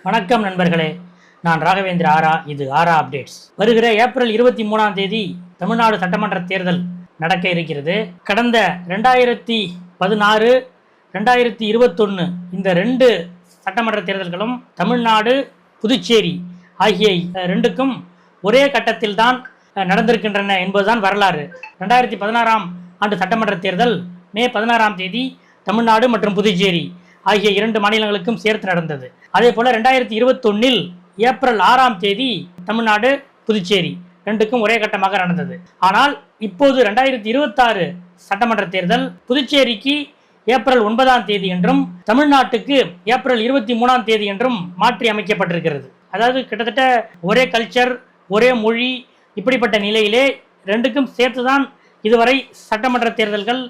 வணக்கம் நண்பர்களே, நான் ராகவேந்திர ஆரா. இது ஆரா அப்டேட்ஸ். வருகிற ஏப்ரல் 23 தமிழ்நாடு சட்டமன்ற தேர்தல் நடக்க இருக்கிறது. கடந்த 2016, 2021 இந்த 2 சட்டமன்ற தேர்தல்களும் தமிழ்நாடு, புதுச்சேரி ஆகிய 2க்கும் ஒரே கட்டத்தில் தான் நடந்திருக்கின்றன என்பதுதான் வரலாறு. 2016ஆம் ஆண்டு சட்டமன்ற தேர்தல் மே 16 தமிழ்நாடு மற்றும் புதுச்சேரி ஆகிய 2 மாநிலங்களுக்கும் சேர்த்து நடந்தது. அதே போல 2021 ஏப்ரல் 6 தமிழ்நாடு, புதுச்சேரி 2க்கும் ஒரே கட்டமாக நடந்தது. ஆனால் இப்போது 2026 சட்டமன்ற தேர்தல் புதுச்சேரிக்கு ஏப்ரல் 9 என்றும் தமிழ்நாட்டுக்கு ஏப்ரல் 23 என்றும் மாற்றி அமைக்கப்பட்டிருக்கிறது. அதாவது கிட்டத்தட்ட ஒரே கல்ச்சர், ஒரே மொழி, இப்படிப்பட்ட நிலையிலே 2க்கும் சேர்த்துதான் இதுவரை சட்டமன்ற தேர்தல்கள்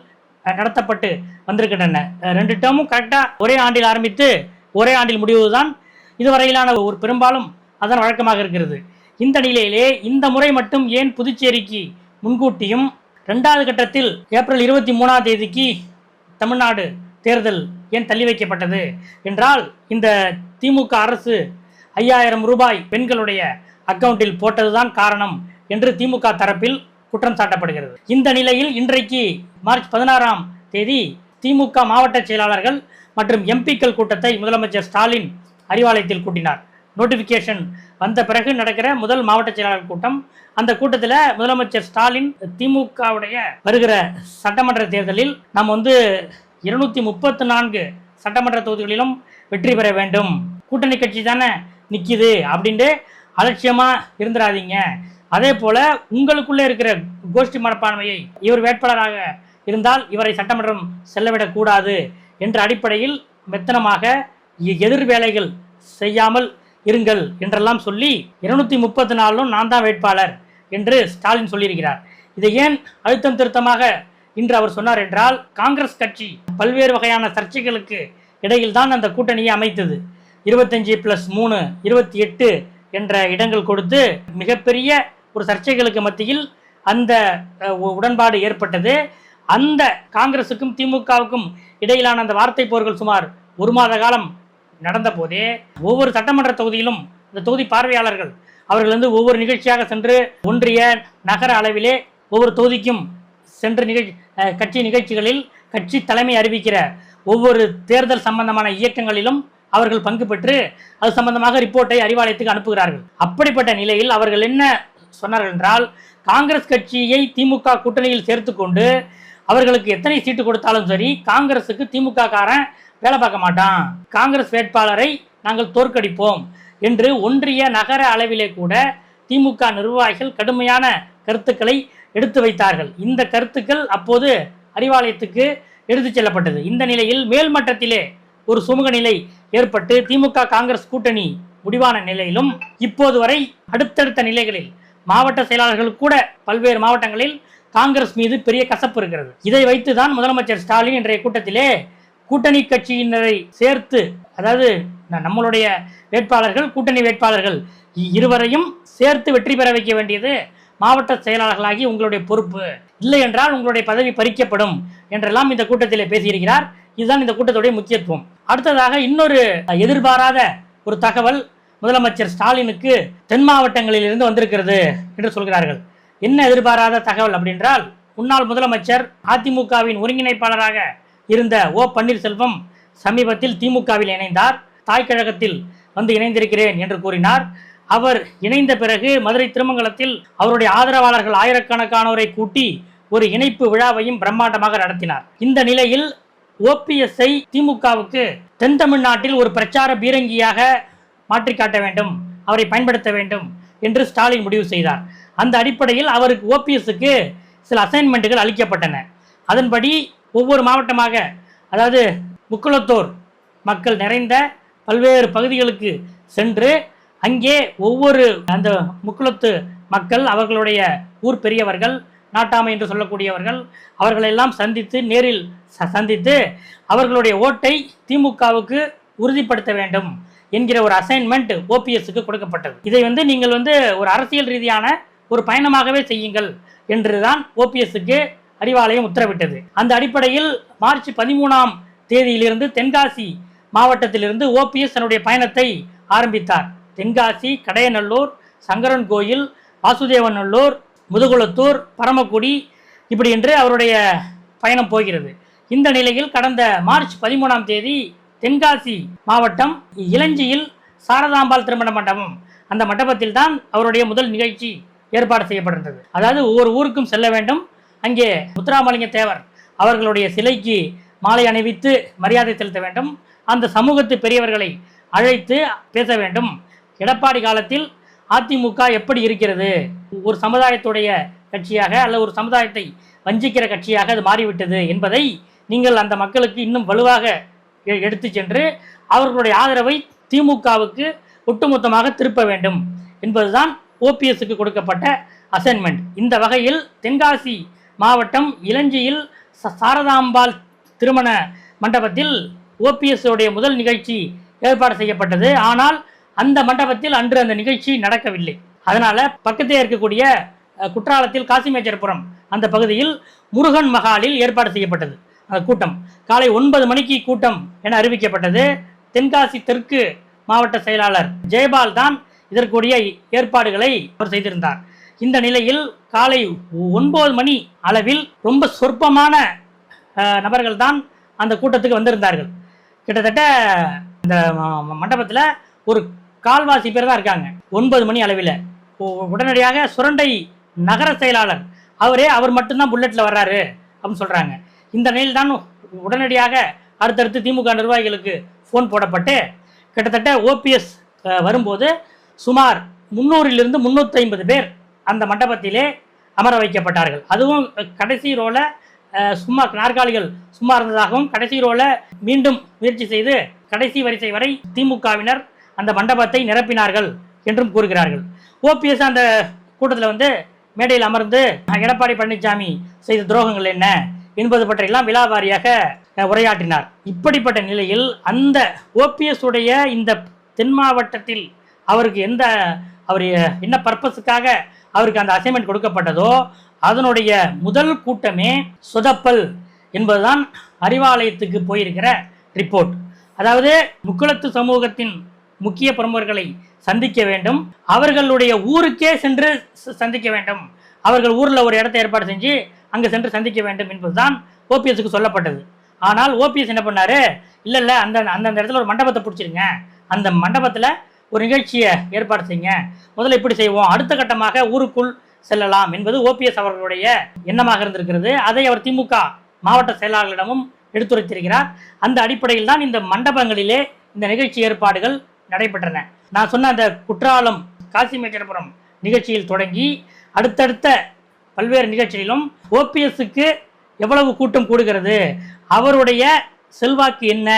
நடத்தப்பட்டு வந்திருக்கின்றன. 2 டேர்மும் கரெக்டாக ஒரே ஆண்டில் ஆரம்பித்து ஒரே ஆண்டில் முடிவுதான் இதுவரையிலான ஒரு பெரும்பாலும் அதன் வழக்கமாக இருக்கிறது. இந்த நிலையிலே இந்த முறை மட்டும் ஏன் புதுச்சேரிக்கு முன்கூட்டியும் 2வது கட்டத்தில் ஏப்ரல் 23 தமிழ்நாடு தேர்தல் ஏன் தள்ளி வைக்கப்பட்டது என்றால், இந்த திமுக அரசு 5000 ரூபாய் பெண்களுடைய அக்கவுண்டில் போட்டதுதான் காரணம் என்று திமுக தரப்பில் குற்றம் சாட்டப்படுகிறது. இந்த நிலையில் இன்றைக்கு மார்ச் 16 திமுக மாவட்ட செயலாளர்கள் மற்றும் எம்பிக்கள் கூட்டத்தை முதலமைச்சர் ஸ்டாலின் அறிவாலயத்தில் கூட்டினார். நோட்டிபிகேஷன் வந்த பிறகு நடக்கிற முதல் மாவட்ட செயலாளர் கூட்டம். அந்த கூட்டத்தில் முதலமைச்சர் ஸ்டாலின் திமுகவுடைய வருகிற சட்டமன்ற தேர்தலில் நாம் 234 சட்டமன்ற தொகுதிகளிலும் வெற்றி பெற வேண்டும், கூட்டணி கட்சி தானே நிற்கிது அப்படின்ட்டு அலட்சியமா இருந்துடாதீங்க, அதே போல உங்களுக்குள்ளே இருக்கிற கோஷ்டி மனப்பான்மையை இவர் வேட்பாளராக இருந்தால் இவரை சட்டமன்றம் செல்லவிடக்கூடாது என்ற அடிப்படையில் மெத்தனமாக எதிர் வேலைகள் செய்யாமல் இருங்கள் என்றெல்லாம் சொல்லி 234 நான் தான் வேட்பாளர் என்று ஸ்டாலின் சொல்லியிருக்கிறார். இதை ஏன் அழுத்தம் திருத்தமாக இன்று அவர் சொன்னார் என்றால், காங்கிரஸ் கட்சி பல்வேறு வகையான சர்ச்சைகளுக்கு இடையில் தான் அந்த கூட்டணியை அமைத்தது. 25+3 28 என்ற இடங்கள் கொடுத்து மிகப்பெரிய ஒரு சர்ச்சைகளுக்கு மத்தியில் அந்த உடன்பாடு ஏற்பட்டது. அந்த காங்கிரசுக்கும் திமுகவுக்கும் இடையிலான அந்த வார்த்தை போர்கள் சுமார் 1 மாத காலம் நடந்த போதே ஒவ்வொரு சட்டமன்ற தொகுதியிலும் இந்த தொகுதி பார்வையாளர்கள் அவர்கள் ஒவ்வொரு நிகழ்ச்சியாக சென்று ஒன்றிய நகர அளவிலே ஒவ்வொரு தொகுதிக்கும் சென்று கட்சி நிகழ்ச்சிகளில் கட்சி தலைமை அறிவிக்கிற ஒவ்வொரு தேர்தல் சம்பந்தமான இயக்கங்களிலும் அவர்கள் பங்கு பெற்று அது சம்பந்தமாக ரிப்போர்ட்டை அறிவாலயத்துக்கு அனுப்புகிறார்கள். அப்படிப்பட்ட நிலையில் அவர்கள் என்ன சொன்னார்கள் என்றால், காங்கிரஸ் கட்சியை திமுக கூட்டணியில் சேர்த்து கொண்டு அவர்களுக்கு எத்தனை சீட்டு கொடுத்தாலும் சரி காங்கிரஸுக்கு திமுக காரன் வேலை பார்க்க மாட்டான், காங்கிரஸ் வேட்பாளரை நாங்கள் தோற்கடிப்போம் என்று ஒன்றிய நகர அளவிலே கூட திமுக நிர்வாகிகள் கடுமையான கருத்துக்களை எடுத்து வைத்தார்கள். இந்த கருத்துக்கள் அப்போது அறிவாலயத்துக்கு எடுத்துச் செல்லப்பட்டது. இந்த நிலையில் மேல்மட்டத்திலே ஒரு சுமூக நிலை ஏற்பட்டு திமுக காங்கிரஸ் கூட்டணி முடிவான நிலையிலும் இப்போது வரை அடுத்தடுத்த நிலைகளில் மாவட்ட செயலாளர்கள் கூட பல்வேறு மாவட்டங்களில் காங்கிரஸ் மீது பெரிய கசப்பு இருக்கிறது. இதை வைத்துதான் முதலமைச்சர் ஸ்டாலின் இன்றைய கூட்டத்திலே கூட்டணி கட்சியினரை சேர்த்து, அதாவது நம்மளுடைய வேட்பாளர்கள் கூட்டணி வேட்பாளர்கள் இருவரையும் சேர்த்து வெற்றி பெற வைக்க வேண்டியது மாவட்ட செயலாளர்களாகி உங்களுடைய பொறுப்பு, இல்லை என்றால் உங்களுடைய பதவி பறிக்கப்படும் என்றெல்லாம் இந்த கூட்டத்திலே பேசியிருக்கிறார். இதுதான் இந்த கூட்டத்துடைய முக்கியத்துவம். அடுத்ததாக இன்னொரு எதிர்பாராத ஒரு தகவல் முதலமைச்சர் ஸ்டாலினுக்கு தென் மாவட்டங்களில் இருந்து வந்திருக்கிறது என்று சொல்கிறார்கள். என்ன எதிர்பாராத தகவல் அப்படின்றால், முன்னாள் முதலமைச்சர் அதிமுகவின் ஒருங்கிணைப்பாளராக இருந்த ஓ பன்னீர்செல்வம் சமீபத்தில் திமுகவில் இணைந்தார். தாய் கழகத்தில் இணைந்திருக்கிறேன் என்று கூறினார். அவர் இணைந்த பிறகு மதுரை திருமங்கலத்தில் அவருடைய ஆதரவாளர்கள் ஆயிரக்கணக்கானோரை கூட்டி ஒரு இணைப்பு விழாவையும் பிரம்மாண்டமாக நடத்தினார். இந்த நிலையில் ஓபிஎஸ்ஐ திமுகவுக்கு தென் தமிழ்நாட்டில் ஒரு பிரச்சார பீரங்கியாக மாற்றி காட்ட வேண்டும், அவரை பயன்படுத்த வேண்டும் என்று ஸ்டாலின் முடிவு செய்தார். அந்த அடிப்படையில் அவருக்கு ஓபிஎஸ்க்கு சில அசைன்மெண்ட்டுகள் அளிக்கப்பட்டன. அதன்படி ஒவ்வொரு மாவட்டமாக, அதாவது முக்குளத்தோர் மக்கள் நிறைந்த பல்வேறு பகுதிகளுக்கு சென்று அங்கே ஒவ்வொரு அந்த முக்குளத்து மக்கள், அவர்களுடைய ஊர் பெரியவர்கள், நாட்டாமை என்று சொல்லக்கூடியவர்கள், அவர்களெல்லாம் நேரில் சந்தித்து அவர்களுடைய ஓட்டை திமுகவுக்கு உறுதிப்படுத்த வேண்டும் என்கிற ஒரு அசைன்மெண்ட் ஓபிஎஸ்க்கு கொடுக்கப்பட்டது. இதை நீங்கள் ஒரு அரசியல் ரீதியான ஒரு பயணமாகவே செய்யுங்கள் என்றுதான் ஓபிஎஸ்க்கு அறிவாலயம் உத்தரவிட்டது. அந்த அடிப்படையில் மார்ச் 13 தென்காசி மாவட்டத்திலிருந்து ஓபிஎஸ் தன்னுடைய பயணத்தை ஆரம்பித்தார். தென்காசி, கடையநல்லூர், சங்கரன் கோயில், வாசுதேவநல்லூர், முதுகுளத்தூர், பரமக்குடி இப்படி என்று அவருடைய பயணம் போகிறது. இந்த நிலையில் கடந்த மார்ச் 13ஆம் தேதி தென்காசி மாவட்டம் இளஞ்சியில் சாரதாம்பாள் திருமண மண்டபம், அந்த மண்டபத்தில் தான் அவருடைய முதல் நிகழ்ச்சி ஏற்பாடு செய்யப்பட்டிருந்தது. அதாவது ஒவ்வொரு ஊருக்கும் செல்ல வேண்டும், அங்கே முத்துராமலிங்க தேவர் அவர்களுடைய சிலைக்கு மாலை அணிவித்து மரியாதை செலுத்த வேண்டும், அந்த சமூகத்து பெரியவர்களை அழைத்து பேச வேண்டும். எடப்பாடி காலத்தில் அதிமுக எப்படி இருக்கிறது, ஒரு சமுதாயத்துடைய கட்சியாக அல்ல ஒரு சமுதாயத்தை வஞ்சிக்கிற கட்சியாக அது மாறிவிட்டது என்பதை நீங்கள் அந்த மக்களுக்கு இன்னும் வலுவாக எடுத்து சென்று அவர்களுடைய ஆதரவை திமுகவுக்கு ஒட்டுமொத்தமாக திருப்ப வேண்டும் என்பதுதான் ஓபிஎஸ்க்கு கொடுக்கப்பட்ட அசைன்மெண்ட். இந்த வகையில் தென்காசி மாவட்டம் இளஞ்சியில் சாரதாம்பாள் திருமண மண்டபத்தில் ஓபிஎஸ் உடைய முதல் நிகழ்ச்சி ஏற்பாடு செய்யப்பட்டது. ஆனால் அந்த மண்டபத்தில் அன்று அந்த நிகழ்ச்சி நடக்கவில்லை. அதனால பக்கத்தே இருக்கக்கூடிய குற்றாலத்தில் காசிமேச்சர்புரம் அந்த பகுதியில் முருகன் மகாலில் ஏற்பாடு செய்யப்பட்டது கூட்டம். காலை 9 மணிக்கு கூட்டம் என அறிவிக்கப்பட்டது. தென்காசி தெற்கு மாவட்ட செயலாளர் ஜெயபால் தான் இதற்குரிய ஏற்பாடுகளை அவர் செய்திருந்தார். இந்த நிலையில் காலை 9 மணி அளவில் ரொம்ப சொற்பமான நபர்கள் தான் அந்த கூட்டத்துக்கு வந்திருந்தார்கள். கிட்டத்தட்ட இந்த மண்டபத்தில் ஒரு கால்வாசி பேர் தான் இருக்காங்க 9 மணி அளவில். உடனடியாக சுரண்டை நகர செயலாளர் அவர் மட்டும்தான் புல்லட்டில் வர்றாரு அப்படின்னு சொல்கிறாங்க. இந்த நிலையில் தான் உடனடியாக அடுத்தடுத்து திமுக நிர்வாகிகளுக்கு ஃபோன் போடப்பட்டு கிட்டத்தட்ட ஓபிஎஸ் வரும்போது சுமார் 300 to 350 பேர் அந்த மண்டபத்திலே அமர வைக்கப்பட்டார்கள். அதுவும் கடைசி ரோல சும்மா நாற்காலிகள் சும்மா இருந்ததாகவும் கடைசி ரோல மீண்டும் முயற்சி செய்து கடைசி வரிசை வரை திமுகவினர் அந்த மண்டபத்தை நிரப்பினார்கள் என்றும் கூறுகிறார்கள். ஓபிஎஸ் அந்த கூட்டத்தில் மேடையில் அமர்ந்து எடப்பாடி பழனிசாமி செய்த துரோகங்கள் என்ன என்பது பற்றியெல்லாம் விலாவாரியாக உரையாற்றினார். இப்படிப்பட்ட நிலையில் அந்த ஓபிஎஸ் உடைய இந்த தென் மாவட்டத்தில் அவருக்கு அவர் என்ன பர்பஸுக்காக அவருக்கு அந்த அசைன்மெண்ட் கொடுக்கப்பட்டதோ அதனுடைய முதல் கூட்டமே சொதப்பல் என்பதுதான் அறிவாலயத்துக்கு போயிருக்கிற ரிப்போர்ட். அதாவது முக்குளத்து சமூகத்தின் முக்கிய பிரமுகர்களை சந்திக்க வேண்டும், அவர்களுடைய ஊருக்கே சென்று சந்திக்க வேண்டும், அவர்கள் ஊரில் ஒரு இடத்தை ஏற்பாடு செஞ்சு அங்கே சென்று சந்திக்க வேண்டும் என்பதுதான் ஓபிஎஸ்க்கு சொல்லப்பட்டது. ஆனால் ஓபிஎஸ் என்ன பண்ணாரு, இல்லை அந்தந்த இடத்துல ஒரு மண்டபத்தை பிடிச்சிருங்க, அந்த மண்டபத்தில் ஒரு நிகழ்ச்சியை ஏற்பாடு செய்யுங்க, முதல்ல இப்படி செய்வோம், அடுத்த கட்டமாக ஊருக்குள் செல்லலாம் என்பது ஓபிஎஸ் அவர்களுடைய எண்ணமாக இருந்திருக்கிறது. அதை அவர் திமுக மாவட்ட செயலாளர்களிடமும் எடுத்துரைத்திருக்கிறார். அந்த அடிப்படையில் தான் இந்த மண்டபங்களிலே இந்த நிகழ்ச்சி ஏற்பாடுகள் நடைபெற்றன. நான் சொன்ன அந்த குற்றாலம் காசிமேச்சரபுரம் நிகழ்ச்சியில் தொடங்கி அடுத்தடுத்த பல்வேறு நிகழ்ச்சிகளிலும் ஓபிஎஸ்க்கு எவ்வளவு கூட்டம் கூடுகிறது, அவருடைய செல்வாக்கு என்ன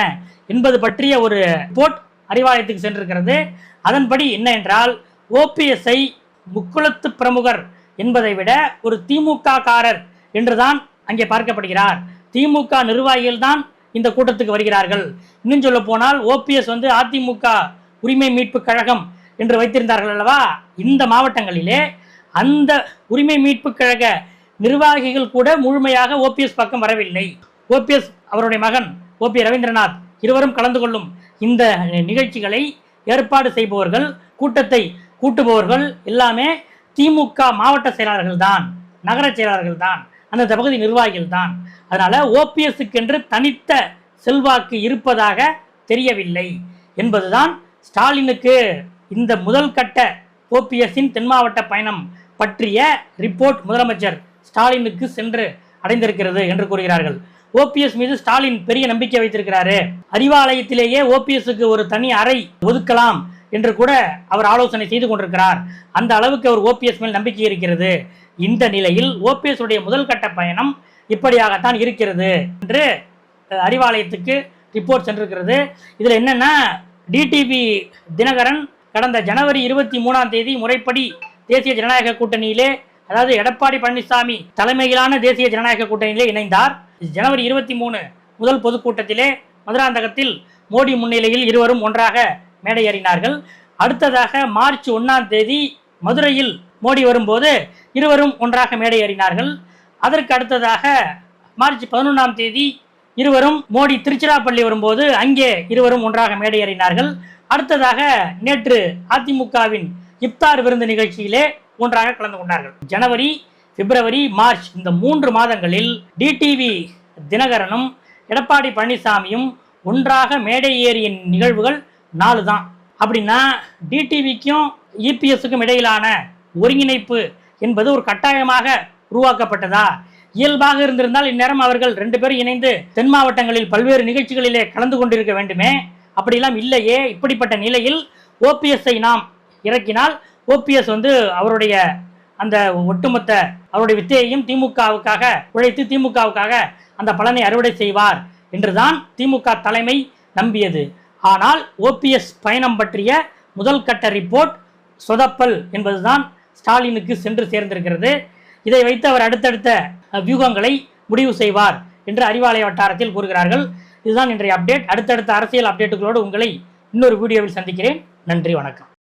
என்பது பற்றிய ஒரு ரிப்போர்ட் அறிவாலயத்துக்கு சென்றிருக்கிறது. அதன்படி என்ன என்றால் ஓபிஎஸ்ஐ முக்குளத்து பிரமுகர் என்பதை விட ஒரு திமுக காரர் என்றுதான் அங்கே பார்க்கப்படுகிறார். திமுக நிர்வாகிகள் தான் இந்த கூட்டத்துக்கு வருகிறார்கள். இன்னும் சொல்ல போனால் ஓபிஎஸ் அதிமுக உரிமை மீட்பு கழகம் என்று வைத்திருந்தார்கள் அல்லவா, இந்த மாவட்டங்களிலே அந்த உரிமை மீட்பு கழக நிர்வாகிகள் கூட முழுமையாக ஓபிஎஸ் பக்கம் வரவில்லை. ஓபிஎஸ் அவருடைய மகன் ஓபி ரவீந்திரநாத் இருவரும் கலந்து கொள்ளும் இந்த நிகழ்ச்சிகளை ஏற்பாடு செய்பவர்கள், கூட்டத்தை கூட்டுபவர்கள் எல்லாமே திமுக மாவட்ட செயலாளர்கள் தான், நகர செயலாளர்கள் தான், அந்த பகுதி நிர்வாகிகள் தான். அதனால ஓபிஎஸ்க்கு என்று தனித்த செல்வாக்கு இருப்பதாக தெரியவில்லை என்பதுதான் ஸ்டாலினுக்கு இந்த முதல் கட்ட ஓபிஎஸ்ஸின் தென் மாவட்ட பயணம் பற்றிய ரிப்போர்ட் முதலமைச்சர் ஸ்டாலினுக்கு சென்று அடைந்திருக்கிறது என்று கூறுகிறார்கள். ஓபிஎஸ் மீது ஸ்டாலின் பெரிய நம்பிக்கை வைத்திருக்கிறாரு. அறிவாலயத்திலேயே ஓபிஎஸ்க்கு ஒரு தனி அறை ஒதுக்கலாம் என்று கூட அவர் ஆலோசனை செய்து கொண்டிருக்கிறார். அந்த அளவுக்கு அவர் ஓபிஎஸ் மேல் நம்பிக்கை இருக்கிறது. இந்த நிலையில் ஓபிஎஸ் உடைய முதல் கட்ட பயணம் இப்படியாகத்தான் இருக்கிறது என்று அறிவாலயத்துக்கு ரிப்போர்ட் சென்றிருக்கிறது. இதில் என்னன்னா, டிடிவி தினகரன் கடந்த ஜனவரி 23ஆம் தேதி முறைப்படி தேசிய ஜனநாயக கூட்டணியிலே, அதாவது எடப்பாடி பழனிசாமி தலைமையிலான தேசிய ஜனநாயக கூட்டணியிலே இணைந்தார். ஜனவரி 23 முதல் பொதுக்கூட்டத்திலே மதுராந்தகத்தில் மோடி முன்னிலையில் இருவரும் ஒன்றாக மேடை ஏறினார்கள். அடுத்ததாக மார்ச் 1ஆம் தேதி மதுரையில் மோடி வரும்போது இருவரும் ஒன்றாக மேடை ஏறினார்கள். அதற்கு அடுத்ததாக மார்ச் 11ஆம் தேதி இருவரும் மோடி திருச்சிராப்பள்ளி வரும்போது அங்கே இருவரும் ஒன்றாக மேடையேறினார்கள். அடுத்ததாக நேற்று அதிமுகவின் இப்தார் விருந்து நிகழ்ச்சியிலே ஒன்றாக கலந்து கொண்டார்கள். ஜனவரி, பிப்ரவரி, மார்ச் இந்த 3 மாதங்களில் டிடிவி தினகரனும் எடப்பாடி பழனிசாமியும் ஒன்றாக மேடை ஏறிய நிகழ்வுகள் 4 தான். அப்படின்னா டிடிவிக்கும் இபிஎஸ்க்கும் இடையிலான ஒருங்கிணைப்பு என்பது ஒரு கட்டாயமாக உருவாக்கப்பட்டதா? இயல்பாக இருந்திருந்தால் இந்நேரம் அவர்கள் 2 பேரும் இணைந்து தென் மாவட்டங்களில் பல்வேறு நிகழ்ச்சிகளிலே கலந்து கொண்டிருக்க வேண்டுமே. அப்படிலாம் இல்லையே. இப்படிப்பட்ட நிலையில் ஓபிஎஸ்ஐ நாம் இறக்கினால் ஓபிஎஸ் அவருடைய அந்த ஒட்டுமொத்த அவருடைய வித்தையையும் திமுகவுக்காக உழைத்து திமுகவுக்காக அந்த பலனை அறுவடை செய்வார் என்றுதான் திமுக தலைமை நம்பியது. ஆனால் ஓபிஎஸ் பயணம் பற்றிய முதல் கட்ட ரிப்போர்ட் சொதப்பல் என்பதுதான் ஸ்டாலினுக்கு சென்று சேர்ந்திருக்கிறது. இதை வைத்து அவர் அடுத்தடுத்த வியூகங்களை முடிவு செய்வார் என்று அறிவாலய வட்டாரத்தில் கூறுகிறார்கள். இதுதான் இன்றைய அப்டேட். அடுத்தடுத்த அரசியல் அப்டேட்டுகளோடு உங்களை இன்னொரு வீடியோவில் சந்திக்கிறேன். நன்றி, வணக்கம்.